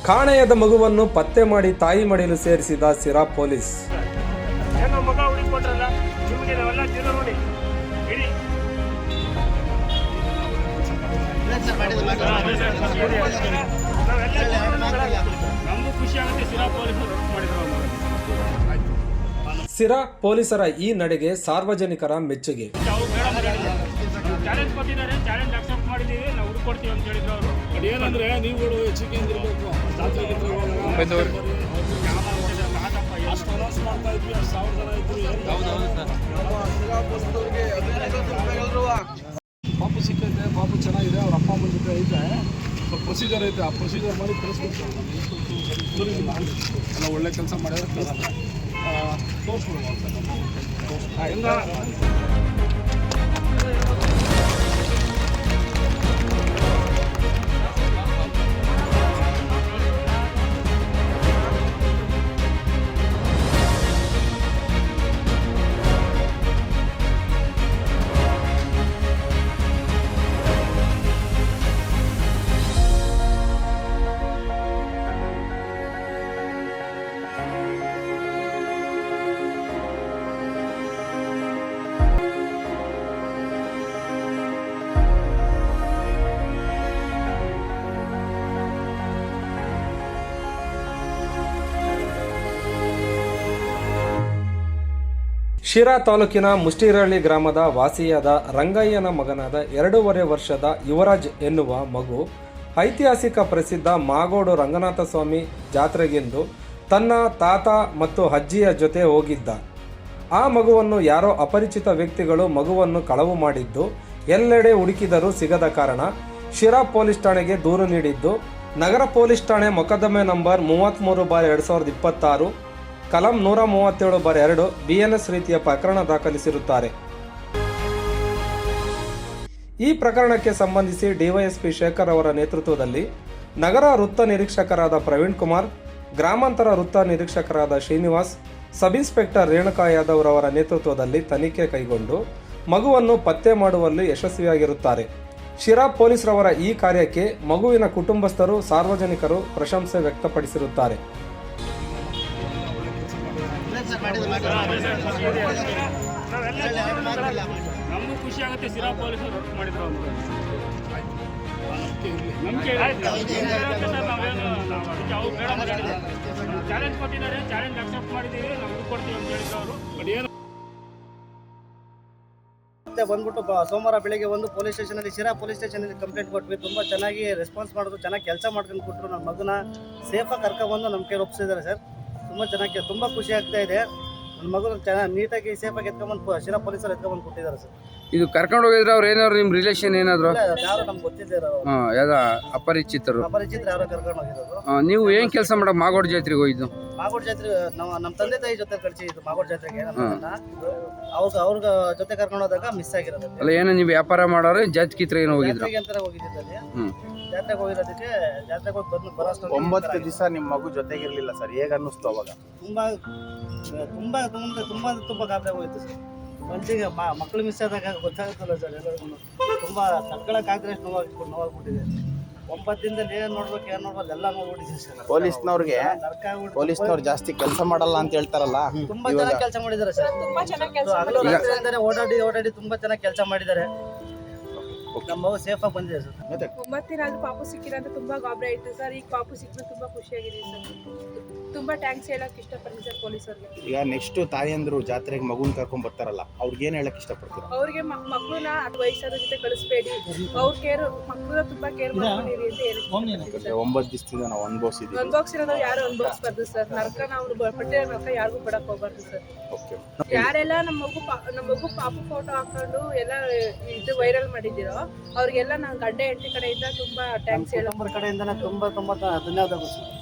ಕಾಣೆಯಾದ ಮಗುವನ್ನು ಪತ್ತೆ ಮಾಡಿ ತಾಯಿ ಮಡಿಲು ಸೇರಿಸಿದ ಸಿರಾ ಪೊಲೀಸ್. ಸಿರಾ ಪೊಲೀಸರ ಈ ನಡೆಗೆ ಸಾರ್ವಜನಿಕರ ಮೆಚ್ಚುಗೆ. ಏನಂದ್ರೆ ನೀವು ಹೆಚ್ಚಿಗೆ ಅಷ್ಟು ಅನೌನ್ಸ್ ಮಾಡ್ತಾ ಇದ್ವಿ, 1000 ಜನ ಇದ್ರು. ಪಾಪು ಸಿಕ್ಕೈತೆ, ಪಾಪು ಚೆನ್ನಾಗಿದೆ, ಅವ್ರ ಅಪ್ಪ ಅಮ್ಮನ ಜೊತೆ ಐತೆ. ಸ್ವಲ್ಪ ಪ್ರೊಸೀಜರ್ ಐತೆ, ಆ ಪ್ರೊಸೀಜರ್ ಮಾಡಿ ಕಳಿಸ್ಬೇಕು. ಎಲ್ಲ ಒಳ್ಳೆ ಕೆಲಸ ಮಾಡಿದ್ರೆ ತೋರಿಸ್ಬಿಡ್ಬೋದು ಸರ್. ಶಿರಾ ತಾಲೂಕಿನ ಮುಷ್ಟಿರಳ್ಳಿ ಗ್ರಾಮದ ವಾಸಿಯಾದ ರಂಗಯ್ಯನ ಮಗನಾದ 2.5 ವರ್ಷದ ಯುವರಾಜ್ ಎನ್ನುವ ಮಗು ಐತಿಹಾಸಿಕ ಪ್ರಸಿದ್ಧ ಮಾಗೋಡು ರಂಗನಾಥ ಸ್ವಾಮಿ ಜಾತ್ರೆಗೆಂದು ತನ್ನ ತಾತ ಮತ್ತು ಅಜ್ಜಿಯ ಜೊತೆ ಹೋಗಿದ್ದ. ಆ ಮಗುವನ್ನು ಯಾರೋ ಅಪರಿಚಿತ ವ್ಯಕ್ತಿಗಳು ಮಗುವನ್ನು ಕಳವು ಮಾಡಿದ್ದು ಎಲ್ಲೆಡೆ ಹುಡುಕಿದರೂ ಸಿಗದ ಕಾರಣ ಶಿರಾ ಪೊಲೀಸ್ ಠಾಣೆಗೆ ದೂರು ನೀಡಿದ್ದು, ನಗರ ಪೊಲೀಸ್ ಠಾಣೆ ಮೊಕದ್ದಮೆ ನಂಬರ್ 33/2026 ಕಲಂ 137/2 BNS ರೀತಿಯ ಪ್ರಕರಣ ದಾಖಲಿಸಿರುತ್ತಾರೆ. ಈ ಪ್ರಕರಣಕ್ಕೆ ಸಂಬಂಧಿಸಿ ಡಿವೈಎಸ್ಪಿ ಶೇಖರ್ ಅವರ ನೇತೃತ್ವದಲ್ಲಿ ನಗರ ವೃತ್ತ ನಿರೀಕ್ಷಕರಾದ ಪ್ರವೀಣ್ ಕುಮಾರ್, ಗ್ರಾಮಾಂತರ ವೃತ್ತ ನಿರೀಕ್ಷಕರಾದ ಶ್ರೀನಿವಾಸ್, ಸಬ್ ಇನ್ಸ್ಪೆಕ್ಟರ್ ರೇಣುಕಾ ಯಾದವ್ ರವರ ನೇತೃತ್ವದಲ್ಲಿ ತನಿಖೆ ಕೈಗೊಂಡು ಮಗುವನ್ನು ಪತ್ತೆ ಮಾಡುವಲ್ಲಿ ಯಶಸ್ವಿಯಾಗಿರುತ್ತಾರೆ. ಶಿರಾ ಪೊಲೀಸ್ ರವರ ಈ ಕಾರ್ಯಕ್ಕೆ ಮಗುವಿನ ಕುಟುಂಬಸ್ಥರು, ಸಾರ್ವಜನಿಕರು ಪ್ರಶಂಸೆ ವ್ಯಕ್ತಪಡಿಸಿರುತ್ತಾರೆ. ನಮಗೂ ಖುಷಿ ಆಗುತ್ತೆ. ಸಿರಾ ಪೊಲೀಸರು ವರ್ಕ್ ಮಾಡಿದ್ರು ಚಾಲೆಂಜ್ ಕೊಟ್ಟಿದ್ದಾರೆ, ಚಾಲೆಂಜ್ ಅಕ್ಸೆಪ್ಟ್ ಮಾಡಿದ್ದೀವಿ, ನಾವು ಕೊಡ್ತೀವಿ ಅಂತ ಹೇಳಿದ್ರು ಅವರು. ಮತ್ತೆ ಬಂದ್ಬಿಟ್ಟು ಸೋಮವಾರ ಬೆಳಿಗ್ಗೆ ಒಂದು ಪೊಲೀಸ್ ಸ್ಟೇಷನಲ್ಲಿ, ಶಿರಾ ಪೊಲೀಸ್ ಸ್ಟೇಷನಲ್ಲಿ ಕಂಪ್ಲೇಂಟ್ ಕೊಟ್ವಿ. ತುಂಬ ಚೆನ್ನಾಗಿ ರೆಸ್ಪಾನ್ಸ್ ಮಾಡಿದ್ರು, ಚೆನ್ನಾಗಿ ಕೆಲಸ ಮಾಡ್ಕೊಂಡು ಕೊಟ್ಟರು. ನನ್ನ ಮಗನ ಸೇಫಾಗಿ ಕರ್ಕೊಂಡ್ಬಂದು ನಮ್ಮ ಕೈ ಒಪ್ಪಿಸಿದ್ದಾರೆ ಸರ್. ತುಂಬ ಚೆನ್ನಾಗಿ, ತುಂಬ ಖುಷಿ ಆಗ್ತಾ ಇದೆ. ನನ್ನ ಮಗನ ಚೆನ್ನಾಗಿ ನೀಟಾಗಿ ಸೇಫಾಗಿ ಎತ್ಕೊಂಡ್ಬಂದು ಶಿರಾ ಪೊಲೀಸರು ಎತ್ಕೊಂಡ್ಬಂದು ಕೊಟ್ಟಿದ್ದಾರೆ ಸರ್. ಇದು ಕರ್ಕೊಂಡು ಹೋಗಿದ್ರೆ ಅವ್ರು ಏನಾದ್ರು ನಿಮ್ಮ ರಿಲೇಷನ್ ಏನಾದ್ರು ಯಾರು ನಮ್ಗೆ ಗೊತ್ತಿದ್ದಾರೆ, ಯಾವ್ದು ಅಪರಿಚಿತರು ಯಾರೋ ಕರ್ಕೊಂಡು ಹೋಗಿರೋದು. ನೀವು ಏನ್ ಕೆಲಸ ಮಾಡೋ ಮಾಗೋಡ್ ಜಾತ್ರೆಗೆ ಹೋಗಿದ್ದು? ಮಾಗೋಡ್ ಜಾತ್ರೆ ನಮ್ಮ ತಂದೆ ತಾಯಿ ಜೊತೆ ಕಳಿಸಿದ್ದು ಮಾಗೋಡ್ ಜಾತ್ರೆಗೆ. ಅವ್ರ ಜೊತೆ ಕರ್ಕೊಂಡು ಹೋದಾಗ ಮಿಸ್ ಆಗಿರೋದು. ಅಲ್ಲ, ಏನೋ ನೀವು ವ್ಯಾಪಾರ ಮಾಡೋರು ಜಾತ್ರೆ ಏನೋ ಹೋಗಿದ್ರು? ಅಂತ ಹೋಗಿದ್ದಲ್ಲಿ ಜಾತ್ರೆಗೆ ಹೋಗಿರೋದಕ್ಕೆ ಜಾತ್ರೆಗೆ ಹೋಗಿ ಬಂದು ಬರೋಷ್ಟು 9 ದಿವಸ ನಿಮ್ಮ ಮಗು ಜೊತೆಗಿರ್ಲಿಲ್ಲ ಸರ್. ಹೇಗೆ ಅನ್ನಿಸ್ತು ಅವಾಗ? ತುಂಬಾ ತುಂಬಾ ತುಂಬಾ ತುಂಬಾ ತುಂಬಾ ಗಾಬರಿ ಹೋಯ್ತು ಸರ್. ಮನ್ಸಿಗೆ ಮಕ್ಕಳು ಮಿಸ್ ಆದಾಗ ಗೊತ್ತಾಗುತ್ತಲ್ಲ ಸರ್, ಎಲ್ಲರಿಗೂ ತುಂಬಾ ತಡ್ಕೊಳಕ್ಕಾಗದೆ ಅಷ್ಟು ನೋವಾಗ್ಬಿಟ್ಟಿದೆ. 9 ದಿನದಲ್ಲಿ ಏನ್ ನೋಡ್ಬೇಕು ಏನ್ ನೋಡ್ಬೋದು ಎಲ್ಲ ನೋಡ್ಬಿಟ್ಟಿದೆ ಸರ್. ಪೊಲೀಸ್ನವ್ರು ಜಾಸ್ತಿ ಕೆಲಸ ಮಾಡಲ್ಲ ಅಂತ ಹೇಳ್ತಾರಲ್ಲ, ತುಂಬಾ ಚೆನ್ನಾಗಿ ಕೆಲಸ ಮಾಡಿದ್ದಾರೆ ಸರ್. ಓಡಾಡಿ ತುಂಬಾ ಚೆನ್ನಾಗಿ ಕೆಲಸ ಮಾಡಿದ್ದಾರೆ. ನಮ್ಮ ಮಗು ಸೇಫ್ ಆಗಿ ಬಂದಿದೆ ಸರ್. 9 ದಿನ ಆದ್ರೂ ಪಾಪು ಸಿಕ್ಕಿಲ್ಲ ಅಂತ ತುಂಬಾ ಗಾಬರಿ ಆಯ್ತು ಸರ್. ಈಗ ಪಾಪು ಸಿಕ್ಕಿದ್ರೆ ತುಂಬಾ ಖುಷಿಯಾಗಿದೆ ಸರ್. ತುಂಬಾ ಟ್ಯಾಂಕ್ಸ್ ಹೇಳಕ್ ಇಷ್ಟಪಡ್ತೀನಿ ಸರ್ ಪೊಲೀಸರಿಗೆ. ಈಗ ನೆಕ್ಸ್ಟ್ ತಾಯಿಯಂದ್ರು ಜಾತ್ರೆಗೆ ಮಗುನ್ ಕರ್ಕೊಂಡ್ ಬರ್ತಾರಲ್ಲ, ಅವ್ರಿಗೆ ಏನ್ ಹೇಳಕ್ ಇಷ್ಟಪಡ್ತೀರಾ? ಅವ್ರಿಗೆ ಮಕ್ಕಳನ್ನ ಅದು ವಯಸ್ಸಾದ ಜೊತೆ ಕಳಿಸ್ಬೇಡಿ, ಅವ್ರ ಕೇರ್ ಮಕ್ಕಳನ್ನ ತುಂಬಾ ಕೇರ್ ಮಾಡ್ಕೊಂಡಿರಿ ಅಂತ ಹೇಳಿ. 9 ದಿವಸದಿಂದ ನಾವು ಅನುಭವಿಸಿರೋದು ಯಾರು ಅನುಭವಿಸ್ಬಾರ್ದು ಸರ್. ನರ್ಕ ನಾವು ಪಟ್ಟೆ ನರ್ಕ ಯಾರಿಗೂ ಬಿಡಕ್ ಹೋಗ್ಬಾರ್ದು ಸರ್. ಯಾರೆಲ್ಲ ನಮ್ಮ ಮಗು ಪಾಪು ಫೋಟೋ ಹಾಕೊಂಡು ಎಲ್ಲ ಇದು ವೈರಲ್ ಮಾಡಿದಿರೋ ಅವ್ರಿಗೆಲ್ಲ ನಾವು ಗಂಡ ಹೆಂಡತಿ ಕಡೆಯಿಂದ ತುಂಬಾ ಟ್ಯಾಂಕ್ಸ್ ಹೇಳೋ ಕಡೆಯಿಂದ ತುಂಬಾ ಧನ್ಯವಾದಗಳು ಸರ್.